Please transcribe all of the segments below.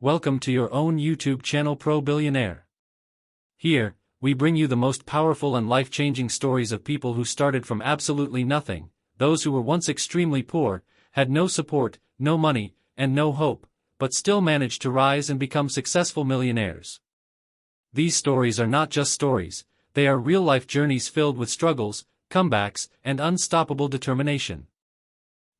Welcome to your own YouTube channel Billionaire. Here, we bring you the most powerful and life-changing stories of people who started from absolutely nothing, those who were once extremely poor, had no support, no money, and no hope, but still managed to rise and become successful millionaires. These stories are not just stories, they are real-life journeys filled with struggles, comebacks, and unstoppable determination.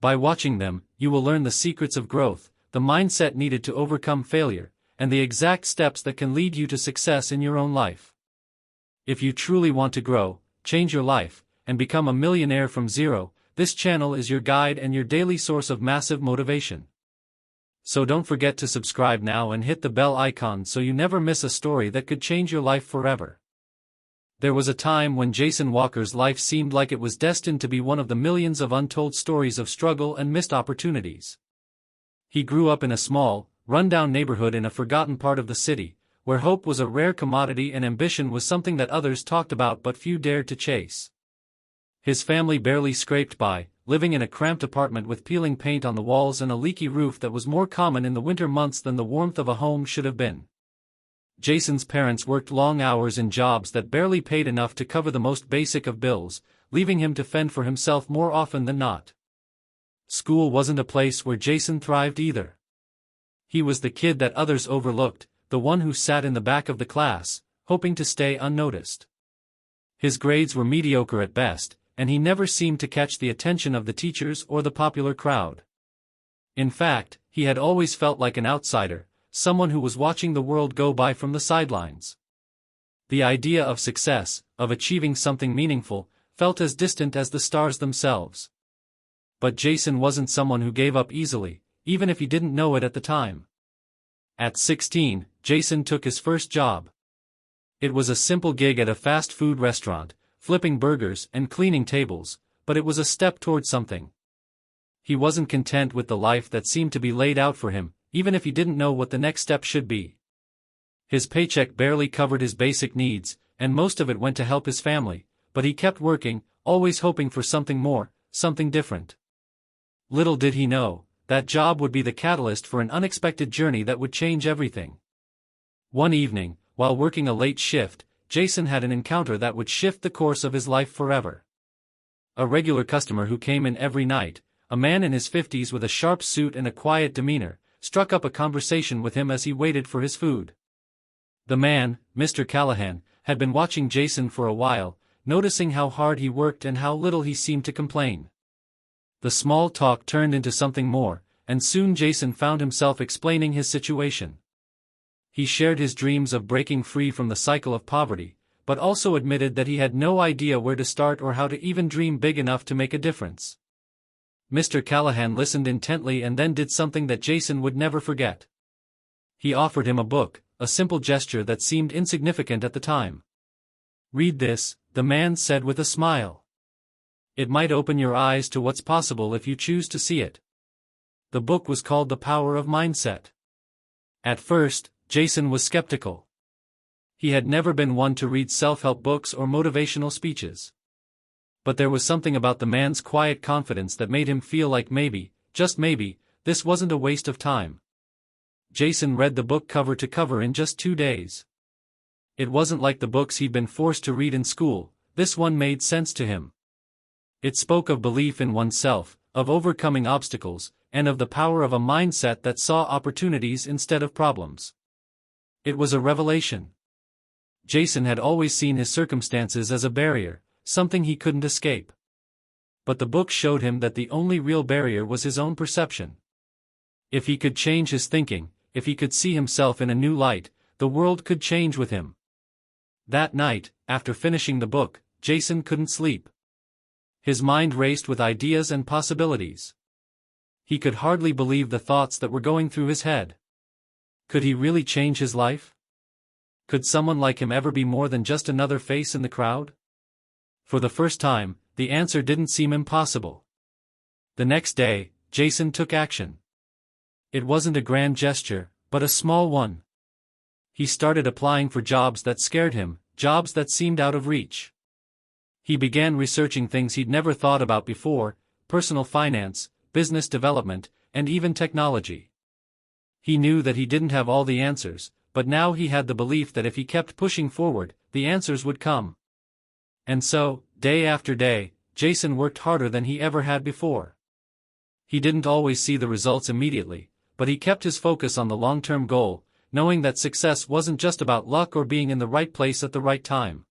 By watching them, you will learn the secrets of growth, the mindset needed to overcome failure, and the exact steps that can lead you to success in your own life. If you truly want to grow, change your life, and become a millionaire from zero, this channel is your guide and your daily source of massive motivation. So don't forget to subscribe now and hit the bell icon so you never miss a story that could change your life forever. There was a time when Jason Walker's life seemed like it was destined to be one of the millions of untold stories of struggle and missed opportunities. He grew up in a small, run-down neighborhood in a forgotten part of the city, where hope was a rare commodity and ambition was something that others talked about but few dared to chase. His family barely scraped by, living in a cramped apartment with peeling paint on the walls and a leaky roof that was more common in the winter months than the warmth of a home should have been. Jason's parents worked long hours in jobs that barely paid enough to cover the most basic of bills, leaving him to fend for himself more often than not. School wasn't a place where Jason thrived either. He was the kid that others overlooked, the one who sat in the back of the class, hoping to stay unnoticed. His grades were mediocre at best, and he never seemed to catch the attention of the teachers or the popular crowd. In fact, he had always felt like an outsider, someone who was watching the world go by from the sidelines. The idea of success, of achieving something meaningful, felt as distant as the stars themselves. But Jason wasn't someone who gave up easily, even if he didn't know it at the time. At 16, Jason took his first job. It was a simple gig at a fast food restaurant, flipping burgers and cleaning tables, but it was a step toward something. He wasn't content with the life that seemed to be laid out for him, even if he didn't know what the next step should be. His paycheck barely covered his basic needs, and most of it went to help his family, but he kept working, always hoping for something more, something different. Little did he know, that job would be the catalyst for an unexpected journey that would change everything. One evening, while working a late shift, Jason had an encounter that would shift the course of his life forever. A regular customer who came in every night, a man in his 50s with a sharp suit and a quiet demeanor, struck up a conversation with him as he waited for his food. The man, Mr. Callahan, had been watching Jason for a while, noticing how hard he worked and how little he seemed to complain. The small talk turned into something more, and soon Jason found himself explaining his situation. He shared his dreams of breaking free from the cycle of poverty, but also admitted that he had no idea where to start or how to even dream big enough to make a difference. Mr. Callahan listened intently and then did something that Jason would never forget. He offered him a book, a simple gesture that seemed insignificant at the time. "Read this," the man said with a smile. "It might open your eyes to what's possible if you choose to see it." The book was called The Power of Mindset. At first, Jason was skeptical. He had never been one to read self-help books or motivational speeches. But there was something about the man's quiet confidence that made him feel like maybe, just maybe, this wasn't a waste of time. Jason read the book cover to cover in just 2 days. It wasn't like the books he'd been forced to read in school, this one made sense to him. It spoke of belief in oneself, of overcoming obstacles, and of the power of a mindset that saw opportunities instead of problems. It was a revelation. Jason had always seen his circumstances as a barrier, something he couldn't escape. But the book showed him that the only real barrier was his own perception. If he could change his thinking, if he could see himself in a new light, the world could change with him. That night, after finishing the book, Jason couldn't sleep. His mind raced with ideas and possibilities. He could hardly believe the thoughts that were going through his head. Could he really change his life? Could someone like him ever be more than just another face in the crowd? For the first time, the answer didn't seem impossible. The next day, Jason took action. It wasn't a grand gesture, but a small one. He started applying for jobs that scared him, jobs that seemed out of reach. He began researching things he'd never thought about before, personal finance, business development, and even technology. He knew that he didn't have all the answers, but now he had the belief that if he kept pushing forward, the answers would come. And so, day after day, Jason worked harder than he ever had before. He didn't always see the results immediately, but he kept his focus on the long-term goal, knowing that success wasn't just about luck or being in the right place at the right time.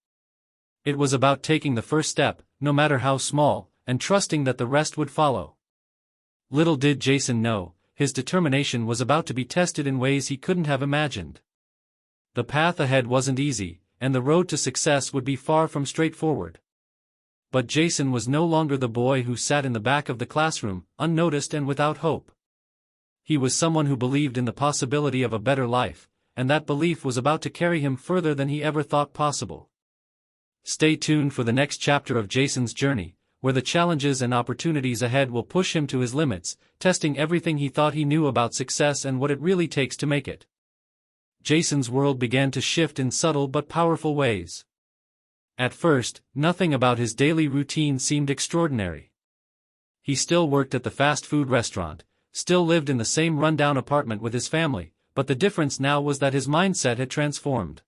It was about taking the first step, no matter how small, and trusting that the rest would follow. Little did Jason know, his determination was about to be tested in ways he couldn't have imagined. The path ahead wasn't easy, and the road to success would be far from straightforward. But Jason was no longer the boy who sat in the back of the classroom, unnoticed and without hope. He was someone who believed in the possibility of a better life, and that belief was about to carry him further than he ever thought possible. Stay tuned for the next chapter of Jason's journey, where the challenges and opportunities ahead will push him to his limits, testing everything he thought he knew about success and what it really takes to make it. Jason's world began to shift in subtle but powerful ways. At first, nothing about his daily routine seemed extraordinary. He still worked at the fast food restaurant, still lived in the same rundown apartment with his family, but the difference now was that his mindset had transformed.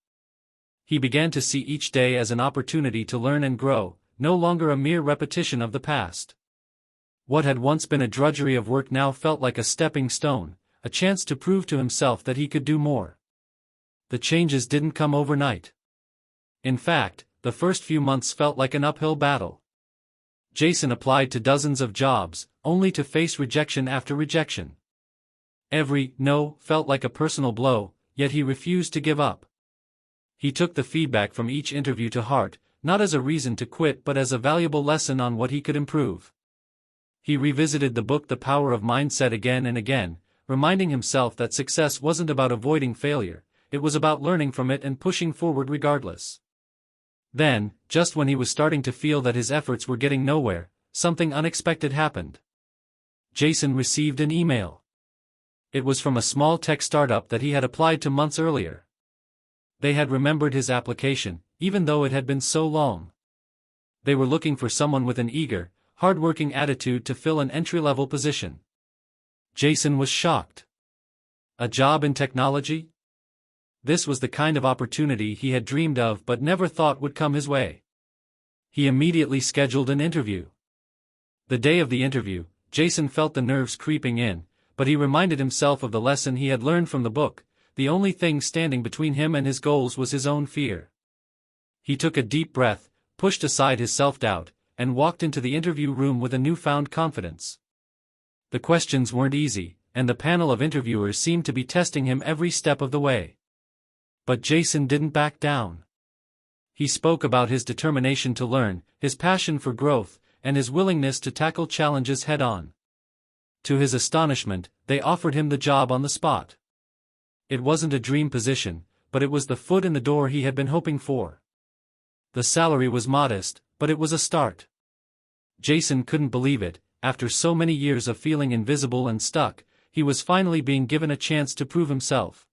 He began to see each day as an opportunity to learn and grow, no longer a mere repetition of the past. What had once been a drudgery of work now felt like a stepping stone, a chance to prove to himself that he could do more. The changes didn't come overnight. In fact, the first few months felt like an uphill battle. Jason applied to dozens of jobs, only to face rejection after rejection. Every no felt like a personal blow, yet he refused to give up. He took the feedback from each interview to heart, not as a reason to quit but as a valuable lesson on what he could improve. He revisited the book The Power of Mindset again and again, reminding himself that success wasn't about avoiding failure, it was about learning from it and pushing forward regardless. Then, just when he was starting to feel that his efforts were getting nowhere, something unexpected happened. Jason received an email. It was from a small tech startup that he had applied to months earlier. They had remembered his application, even though it had been so long. They were looking for someone with an eager, hard-working attitude to fill an entry-level position. Jason was shocked. A job in technology? This was the kind of opportunity he had dreamed of but never thought would come his way. He immediately scheduled an interview. The day of the interview, Jason felt the nerves creeping in, but he reminded himself of the lesson he had learned from the book. The only thing standing between him and his goals was his own fear. He took a deep breath, pushed aside his self-doubt, and walked into the interview room with a newfound confidence. The questions weren't easy, and the panel of interviewers seemed to be testing him every step of the way. But Jason didn't back down. He spoke about his determination to learn, his passion for growth, and his willingness to tackle challenges head-on. To his astonishment, they offered him the job on the spot. It wasn't a dream position, but it was the foot in the door he had been hoping for. The salary was modest, but it was a start. Jason couldn't believe it. After so many years of feeling invisible and stuck, he was finally being given a chance to prove himself.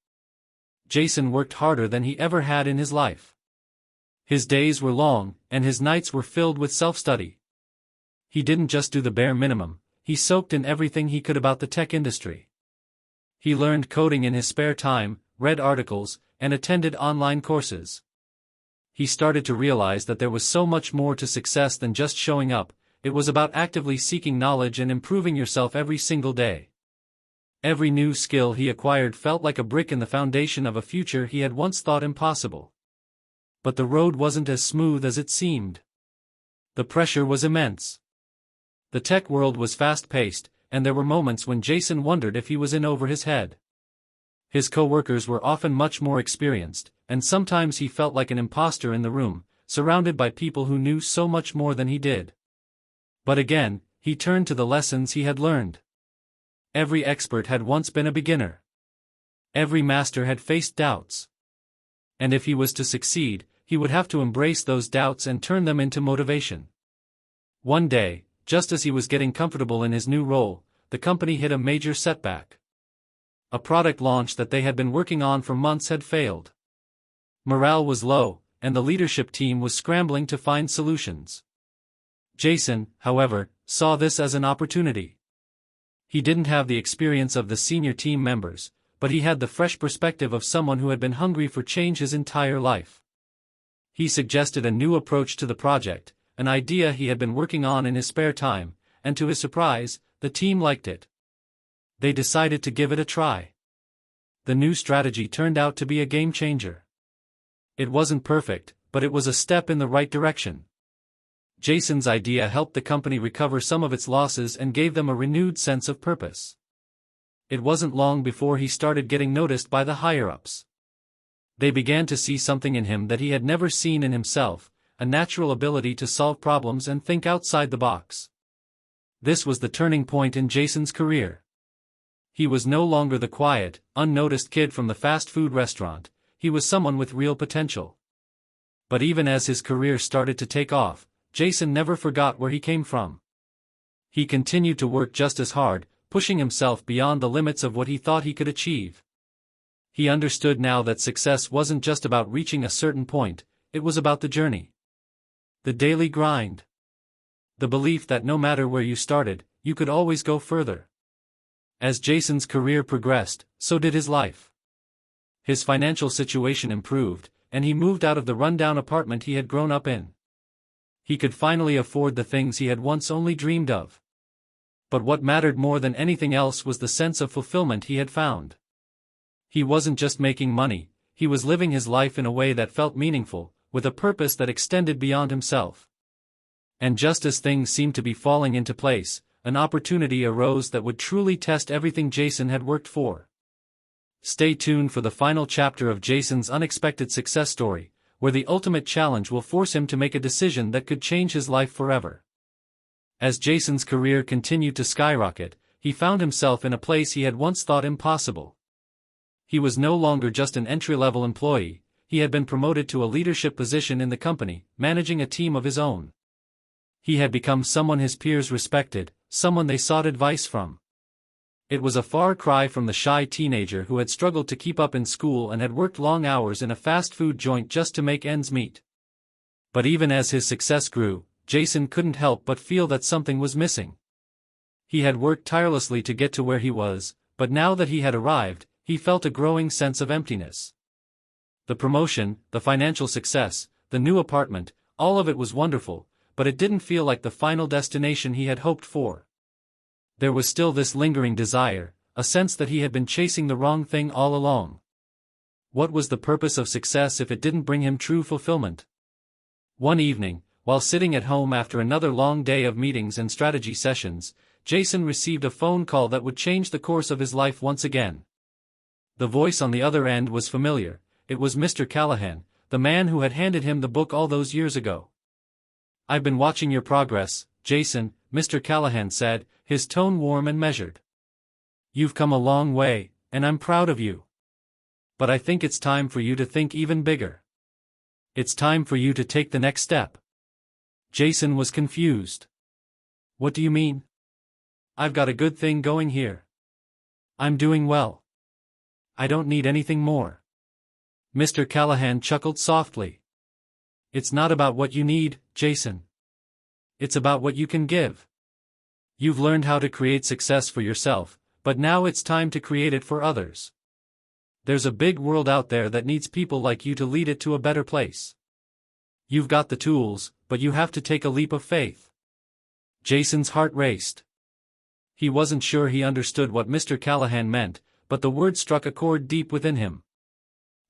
Jason worked harder than he ever had in his life. His days were long, and his nights were filled with self-study. He didn't just do the bare minimum, he soaked in everything he could about the tech industry. He learned coding in his spare time, read articles, and attended online courses. He started to realize that there was so much more to success than just showing up. It was about actively seeking knowledge and improving yourself every single day. Every new skill he acquired felt like a brick in the foundation of a future he had once thought impossible. But the road wasn't as smooth as it seemed. The pressure was immense. The tech world was fast-paced, and there were moments when Jason wondered if he was in over his head. His co-workers were often much more experienced, and sometimes he felt like an imposter in the room, surrounded by people who knew so much more than he did. But again, he turned to the lessons he had learned. Every expert had once been a beginner. Every master had faced doubts. And if he was to succeed, he would have to embrace those doubts and turn them into motivation. One day, just as he was getting comfortable in his new role, the company hit a major setback. A product launch that they had been working on for months had failed. Morale was low, and the leadership team was scrambling to find solutions. Jason, however, saw this as an opportunity. He didn't have the experience of the senior team members, but he had the fresh perspective of someone who had been hungry for change his entire life. He suggested a new approach to the project, an idea he had been working on in his spare time, and to his surprise, the team liked it. They decided to give it a try. The new strategy turned out to be a game changer. It wasn't perfect, but it was a step in the right direction. Jason's idea helped the company recover some of its losses and gave them a renewed sense of purpose. It wasn't long before he started getting noticed by the higher-ups. They began to see something in him that he had never seen in himself, a natural ability to solve problems and think outside the box. This was the turning point in Jason's career. He was no longer the quiet, unnoticed kid from the fast food restaurant, he was someone with real potential. But even as his career started to take off, Jason never forgot where he came from. He continued to work just as hard, pushing himself beyond the limits of what he thought he could achieve. He understood now that success wasn't just about reaching a certain point, it was about the journey. The daily grind. The belief that no matter where you started, you could always go further. As Jason's career progressed, so did his life. His financial situation improved, and he moved out of the rundown apartment he had grown up in. He could finally afford the things he had once only dreamed of. But what mattered more than anything else was the sense of fulfillment he had found. He wasn't just making money, he was living his life in a way that felt meaningful, with a purpose that extended beyond himself. And just as things seemed to be falling into place, an opportunity arose that would truly test everything Jason had worked for. Stay tuned for the final chapter of Jason's unexpected success story, where the ultimate challenge will force him to make a decision that could change his life forever. As Jason's career continued to skyrocket, he found himself in a place he had once thought impossible. He was no longer just an entry-level employee, he had been promoted to a leadership position in the company, managing a team of his own. He had become someone his peers respected, someone they sought advice from. It was a far cry from the shy teenager who had struggled to keep up in school and had worked long hours in a fast food joint just to make ends meet. But even as his success grew, Jason couldn't help but feel that something was missing. He had worked tirelessly to get to where he was, but now that he had arrived, he felt a growing sense of emptiness. The promotion, the financial success, the new apartment, all of it was wonderful, but it didn't feel like the final destination he had hoped for. There was still this lingering desire, a sense that he had been chasing the wrong thing all along. What was the purpose of success if it didn't bring him true fulfillment? One evening, while sitting at home after another long day of meetings and strategy sessions, Jason received a phone call that would change the course of his life once again. The voice on the other end was familiar. It was Mr. Callahan, the man who had handed him the book all those years ago. "I've been watching your progress, Jason," Mr. Callahan said, his tone warm and measured. "You've come a long way, and I'm proud of you. But I think it's time for you to think even bigger. It's time for you to take the next step." Jason was confused. "What do you mean? I've got a good thing going here. I'm doing well. I don't need anything more." Mr. Callahan chuckled softly. "It's not about what you need, Jason. It's about what you can give. You've learned how to create success for yourself, but now it's time to create it for others. There's a big world out there that needs people like you to lead it to a better place. You've got the tools, but you have to take a leap of faith." Jason's heart raced. He wasn't sure he understood what Mr. Callahan meant, but the word struck a chord deep within him.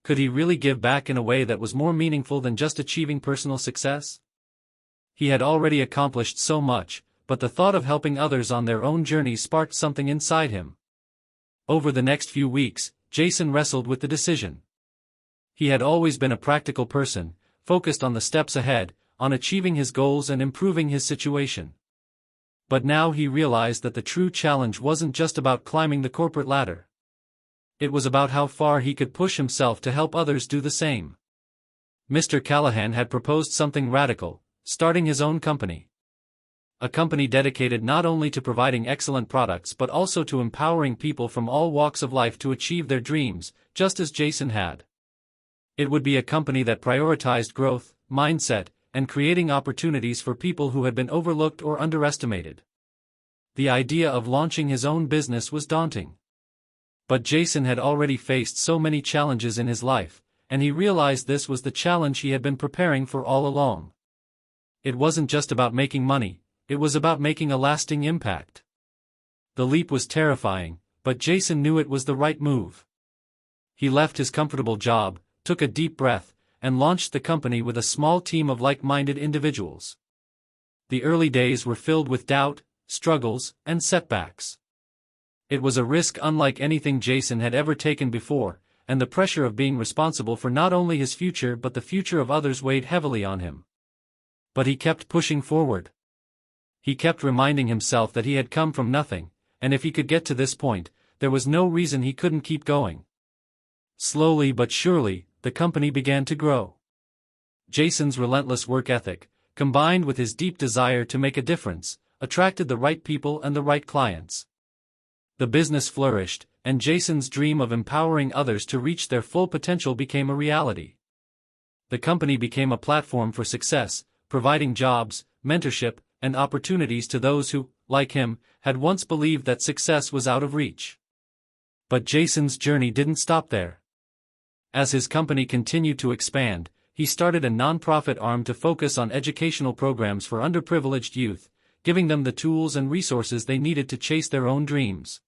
Could he really give back in a way that was more meaningful than just achieving personal success? He had already accomplished so much, but the thought of helping others on their own journey sparked something inside him. Over the next few weeks, Jason wrestled with the decision. He had always been a practical person, focused on the steps ahead, on achieving his goals and improving his situation. But now he realized that the true challenge wasn't just about climbing the corporate ladder. It was about how far he could push himself to help others do the same. Mr. Callahan had proposed something radical, starting his own company. A company dedicated not only to providing excellent products but also to empowering people from all walks of life to achieve their dreams, just as Jason had. It would be a company that prioritized growth, mindset, and creating opportunities for people who had been overlooked or underestimated. The idea of launching his own business was daunting. But Jason had already faced so many challenges in his life, and he realized this was the challenge he had been preparing for all along. It wasn't just about making money, it was about making a lasting impact. The leap was terrifying, but Jason knew it was the right move. He left his comfortable job, took a deep breath, and launched the company with a small team of like-minded individuals. The early days were filled with doubt, struggles, and setbacks. It was a risk unlike anything Jason had ever taken before, and the pressure of being responsible for not only his future but the future of others weighed heavily on him. But he kept pushing forward. He kept reminding himself that he had come from nothing, and if he could get to this point, there was no reason he couldn't keep going. Slowly but surely, the company began to grow. Jason's relentless work ethic, combined with his deep desire to make a difference, attracted the right people and the right clients. The business flourished, and Jason's dream of empowering others to reach their full potential became a reality. The company became a platform for success, providing jobs, mentorship, and opportunities to those who, like him, had once believed that success was out of reach. But Jason's journey didn't stop there. As his company continued to expand, he started a non-profit arm to focus on educational programs for underprivileged youth, giving them the tools and resources they needed to chase their own dreams.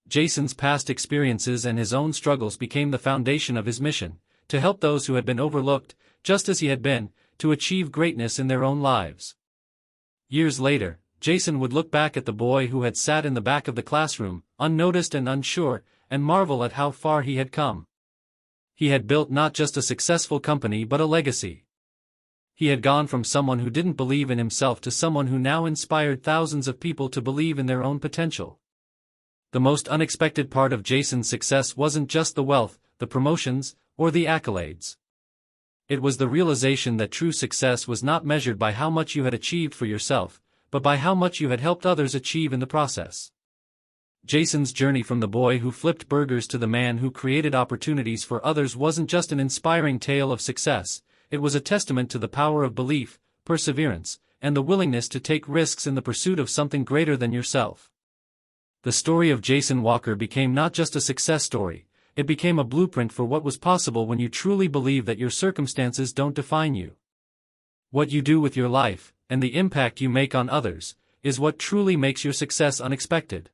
Jason's past experiences and his own struggles became the foundation of his mission, to help those who had been overlooked, just as he had been, to achieve greatness in their own lives. Years later, Jason would look back at the boy who had sat in the back of the classroom, unnoticed and unsure, and marvel at how far he had come. He had built not just a successful company but a legacy. He had gone from someone who didn't believe in himself to someone who now inspired thousands of people to believe in their own potential. The most unexpected part of Jason's success wasn't just the wealth, the promotions, or the accolades. It was the realization that true success was not measured by how much you had achieved for yourself, but by how much you had helped others achieve in the process. Jason's journey from the boy who flipped burgers to the man who created opportunities for others wasn't just an inspiring tale of success, it was a testament to the power of belief, perseverance, and the willingness to take risks in the pursuit of something greater than yourself. The story of Jason Walker became not just a success story, it became a blueprint for what was possible when you truly believe that your circumstances don't define you. What you do with your life, and the impact you make on others, is what truly makes your success unexpected.